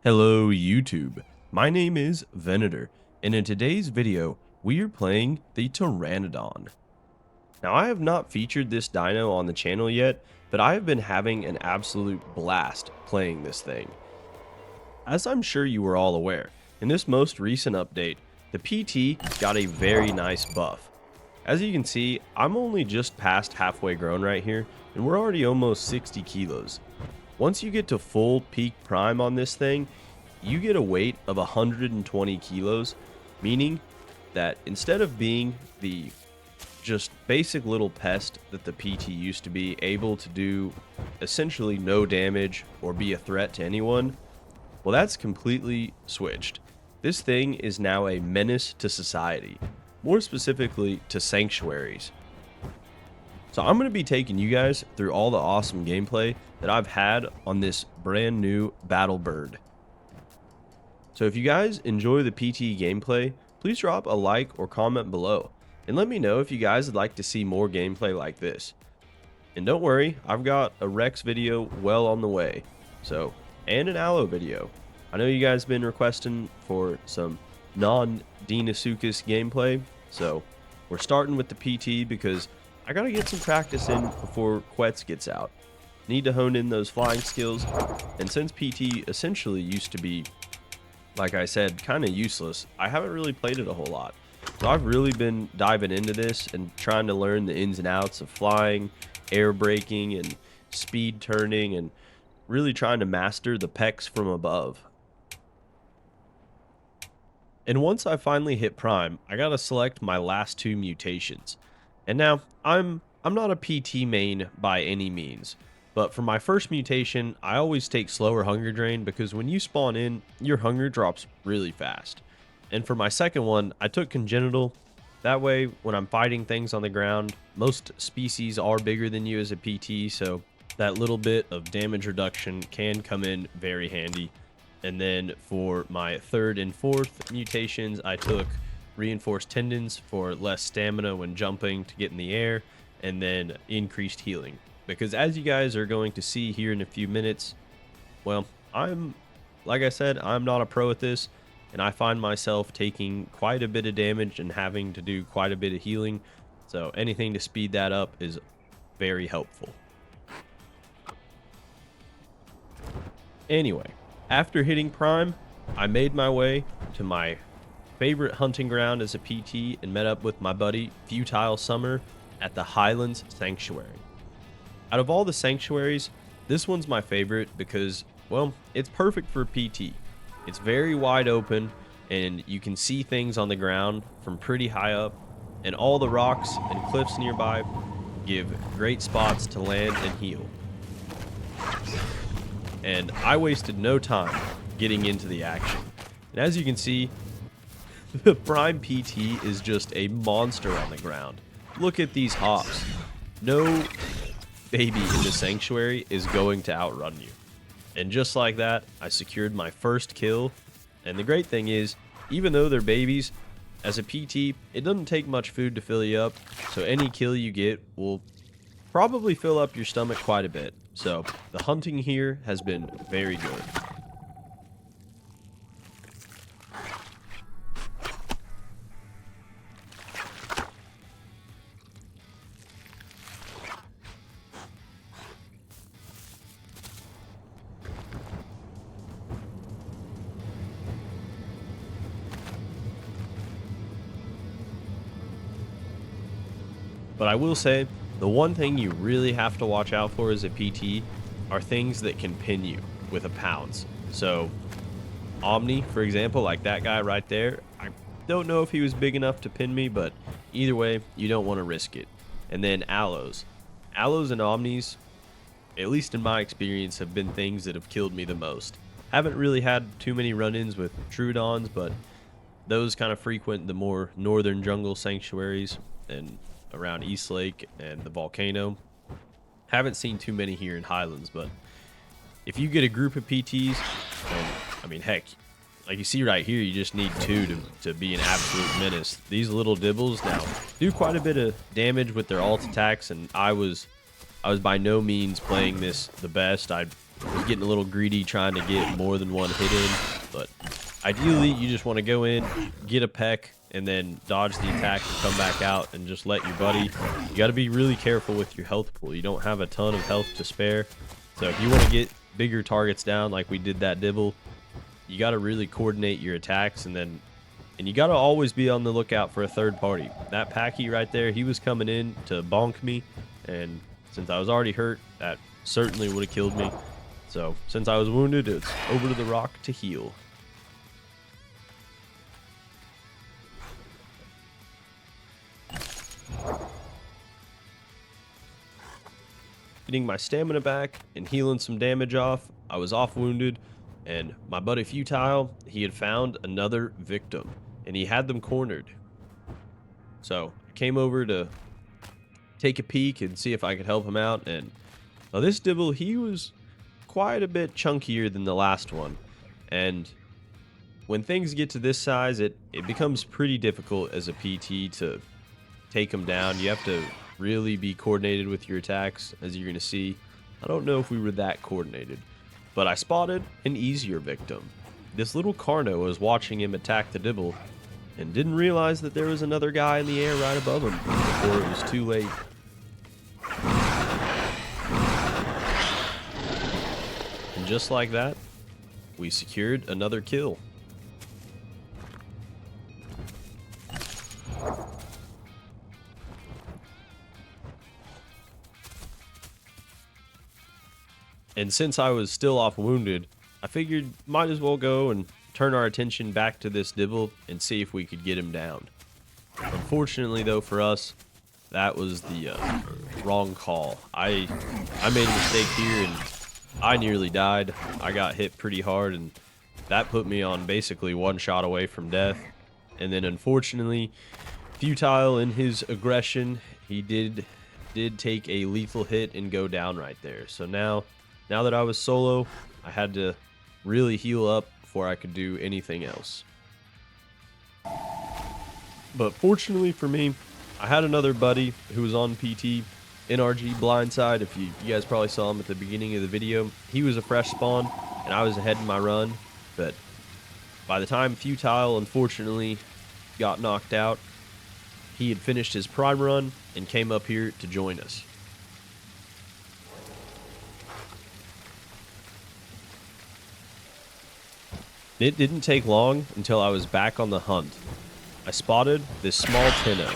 Hello YouTube, my name is Venator, and in today's video, we are playing the Pteranodon. Now I have not featured this dino on the channel yet, but I have been having an absolute blast playing this thing. As I'm sure you were all aware, in this most recent update, the PT got a very nice buff. As you can see, I'm only just past halfway grown right here, and we're already almost 60 kilos. Once you get to full peak prime on this thing, you get a weight of 120 kilos, meaning that instead of being the just basic little pest that the PT used to be, able to do essentially no damage or be a threat to anyone, well, that's completely switched. This thing is now a menace to society, more specifically to sanctuaries. So I'm going to be taking you guys through all the awesome gameplay that I've had on this brand new battle bird. So if you guys enjoy the PT gameplay, please drop a like or comment below, and let me know if you guys would like to see more gameplay like this. And don't worry, I've got a Rex video well on the way, and an Aloe video. I know you guys have been requesting for some non-Deinosuchus gameplay, so we're starting with the PT because I gotta get some practice in before Quetz gets out. Need to hone in those flying skills, and since PT essentially used to be, like I said, kind of useless, I haven't really played it a whole lot. So I've really been diving into this and trying to learn the ins and outs of flying, air braking, and speed turning, and really trying to master the pecs from above. And once I finally hit prime, I gotta select my last two mutations. And now, I'm not a PT main by any means, but for my first mutation, I always take slower hunger drain because when you spawn in, your hunger drops really fast. And for my second one, I took congenital. That way, when I'm fighting things on the ground, most species are bigger than you as a PT, so that little bit of damage reduction can come in very handy. And then for my third and fourth mutations, I took reinforced tendons for less stamina when jumping to get in the air, and then increased healing. Because as you guys are going to see here in a few minutes, well, like I said, I'm not a pro at this, and I find myself taking quite a bit of damage and having to do quite a bit of healing. So anything to speed that up is very helpful. Anyway, after hitting prime, I made my way to my favorite hunting ground as a PT and met up with my buddy Futile Summer at the Highlands Sanctuary. Out of all the sanctuaries, this one's my favorite because, well, it's perfect for PT. It's very wide open and you can see things on the ground from pretty high up, and all the rocks and cliffs nearby give great spots to land and heal. And I wasted no time getting into the action. And as you can see, the prime PT is just a monster on the ground. Look at these hops. No baby in the sanctuary is going to outrun you. And just like that, I secured my first kill. And the great thing is, even though they're babies, as a PT, it doesn't take much food to fill you up. So any kill you get will probably fill up your stomach quite a bit. So the hunting here has been very good. But I will say, the one thing you really have to watch out for as a PT are things that can pin you with a pounce. So, Omni, for example, like that guy right there, I don't know if he was big enough to pin me, but either way, you don't want to risk it. And then Aloes. Aloes and Omnis, at least in my experience, have been things that have killed me the most. Haven't really had too many run-ins with Pteranodons, but those kind of frequent the more northern jungle sanctuaries and around East Lake and the volcano. Haven't seen too many here in Highlands, but if you get a group of PTs, and I mean, heck, like you see right here, you just need two to be an absolute menace. These little dibbles now do quite a bit of damage with their alt attacks, and I was by no means playing this the best. I was getting a little greedy trying to get more than one hit in, but ideally you just want to go in, get a peck, and then dodge the attack and come back out and just let your buddy. You got to be really careful with your health pool. You don't have a ton of health to spare, so if you want to get bigger targets down like we did that dibble, you got to really coordinate your attacks, and you got to always be on the lookout for a third party. That Packy right there, he was coming in to bonk me, and since I was already hurt, that certainly would have killed me. So since I was wounded, it's over to the rock to heal. Getting my stamina back and healing some damage off, I was off wounded, and my buddy Futile, he had found another victim, and he had them cornered. So I came over to take a peek and see if I could help him out, and this Dibble, he was quite a bit chunkier than the last one, and when things get to this size, it becomes pretty difficult as a PT to take him down. You have to really be coordinated with your attacks, as you're going to see. I don't know if we were that coordinated, but I spotted an easier victim. This little Carno was watching him attack the Dibble and didn't realize that there was another guy in the air right above him before it was too late. And just like that, we secured another kill. And since I was still off wounded, I figured might as well go and turn our attention back to this Dibble and see if we could get him down. Unfortunately though for us, that was the wrong call. I made a mistake here and I nearly died. I got hit pretty hard and that put me on basically one shot away from death. And then unfortunately, Futile in his aggression, he did take a lethal hit and go down right there. So now that I was solo, I had to really heal up before I could do anything else. But fortunately for me, I had another buddy who was on PT, NRG Blindside. If you guys probably saw him at the beginning of the video, he was a fresh spawn and I was ahead in my run. But by the time Futile unfortunately got knocked out, he had finished his prime run and came up here to join us. It didn't take long until I was back on the hunt. I spotted this small Tenno.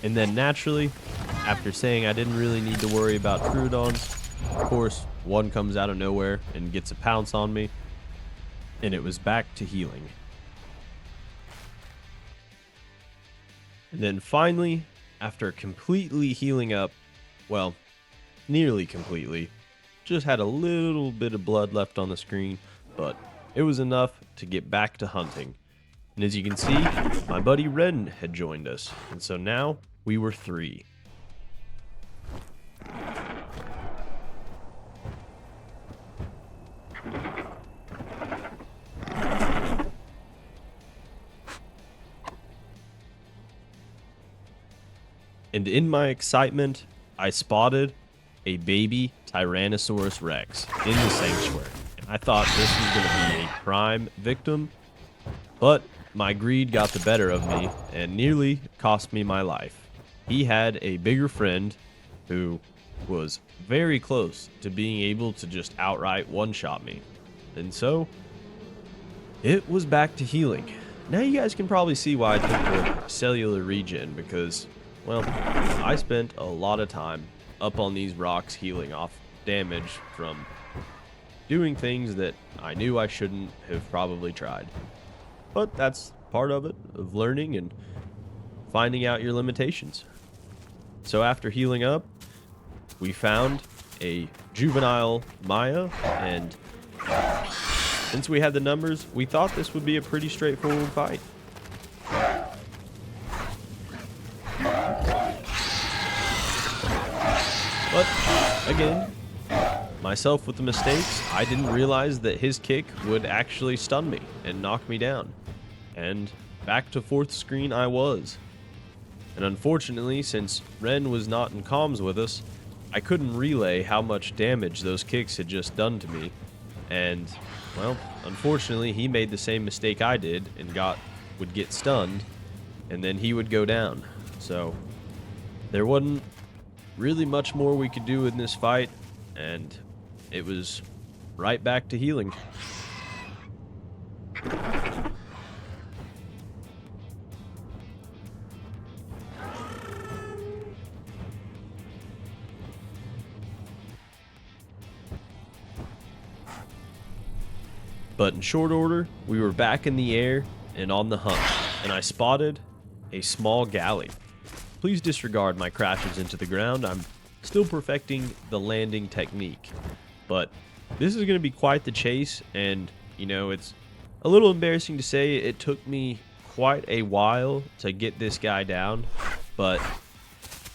And then naturally, after saying I didn't really need to worry about Pteranodons, of course, one comes out of nowhere and gets a pounce on me. And it was back to healing. And then finally, after completely healing up, well, nearly completely, just had a little bit of blood left on the screen, but it was enough to get back to hunting. And as you can see, my buddy Ren had joined us, and so now we were 3. And in my excitement, I spotted a baby Tyrannosaurus Rex in the sanctuary. And I thought this was going to be a prime victim, but my greed got the better of me and nearly cost me my life. He had a bigger friend who was very close to being able to just outright one-shot me. And so, it was back to healing. Now you guys can probably see why I took the cellular regen, because, well, I spent a lot of time up on these rocks healing off damage from doing things that I knew I shouldn't have probably tried. But that's part of it, of learning and finding out your limitations. So after healing up, we found a juvenile Maya, and since we had the numbers, we thought this would be a pretty straightforward fight. But again, myself with the mistakes, I didn't realize that his kick would actually stun me and knock me down. And back to fourth screen I was. And unfortunately, since Ren was not in comms with us, I couldn't relay how much damage those kicks had just done to me. And, well, unfortunately, he made the same mistake I did and would get stunned, and then he would go down. So, there wasn't really much more we could do in this fight, and it was right back to healing. But in short order, we were back in the air and on the hunt, and I spotted a small galley. Please disregard my crashes into the ground. I'm still perfecting the landing technique. But this is going to be quite the chase, and, you know, it's a little embarrassing to say it took me quite a while to get this guy down. But,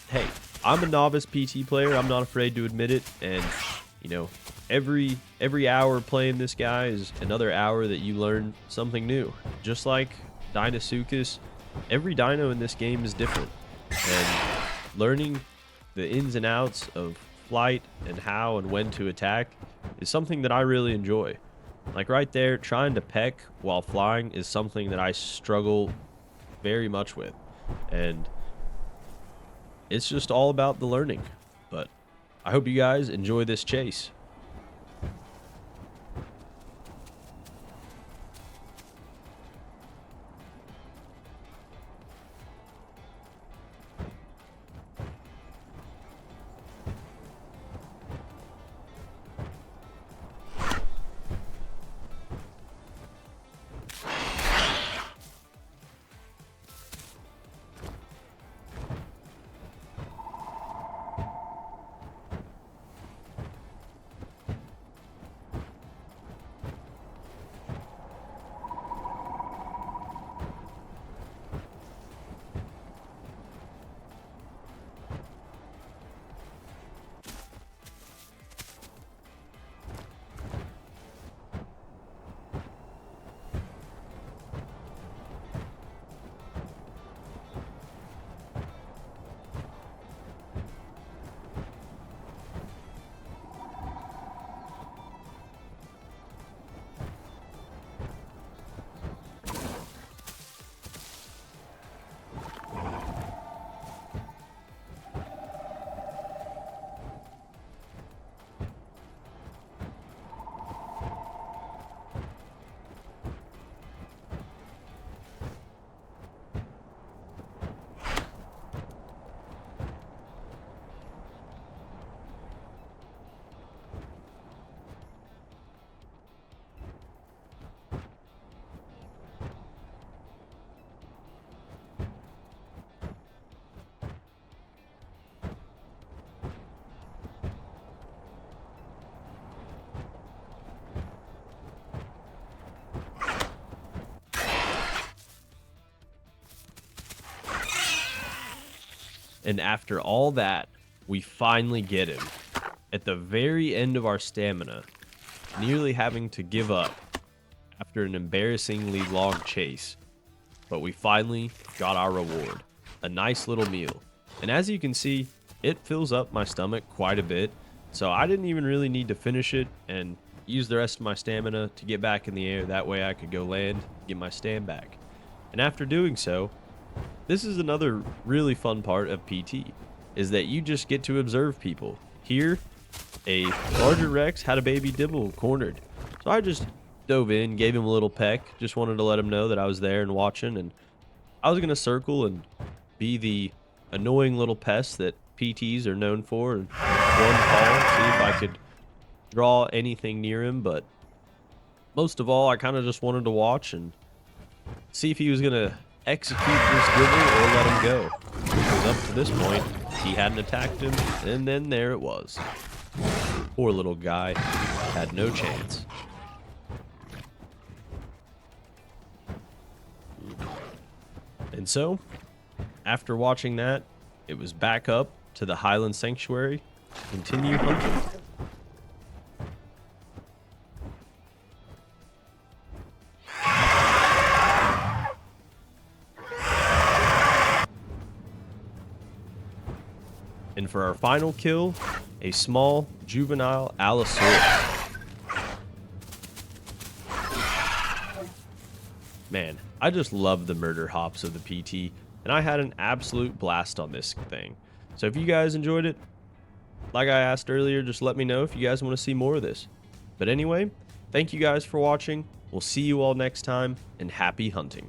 hey, I'm a novice PT player. I'm not afraid to admit it, and, you know, every hour playing this guy is another hour that you learn something new. Just like Dinosuchus, every dino in this game is different, and learning the ins and outs of flight and how and when to attack is something that I really enjoy. Like right there, trying to peck while flying is something that I struggle very much with, and it's just all about the learning. But I hope you guys enjoy this chase. And after all that, we finally get him. At the very end of our stamina, nearly having to give up after an embarrassingly long chase. But we finally got our reward. A nice little meal. And as you can see, it fills up my stomach quite a bit. So I didn't even really need to finish it and use the rest of my stamina to get back in the air. That way I could go land, get my stam back. And after doing so, this is another really fun part of PT, is that you just get to observe people. Here, a larger Rex had a baby Dibble cornered. So I just dove in, gave him a little peck, just wanted to let him know that I was there and watching, and I was going to circle and be the annoying little pest that PTs are known for, and one call, see if I could draw anything near him. But most of all, I kind of just wanted to watch and see if he was going to execute this Dibble or let him go. Because up to this point, he hadn't attacked him, and then there it was. Poor little guy had no chance. And so, after watching that, it was back up to the Highland Sanctuary to continue hunting. And for our final kill, a small juvenile Allosaurus. Man, I just love the murder hops of the PT, and I had an absolute blast on this thing. So if you guys enjoyed it, like I asked earlier, just let me know if you guys want to see more of this. But anyway, thank you guys for watching. We'll see you all next time, and happy hunting.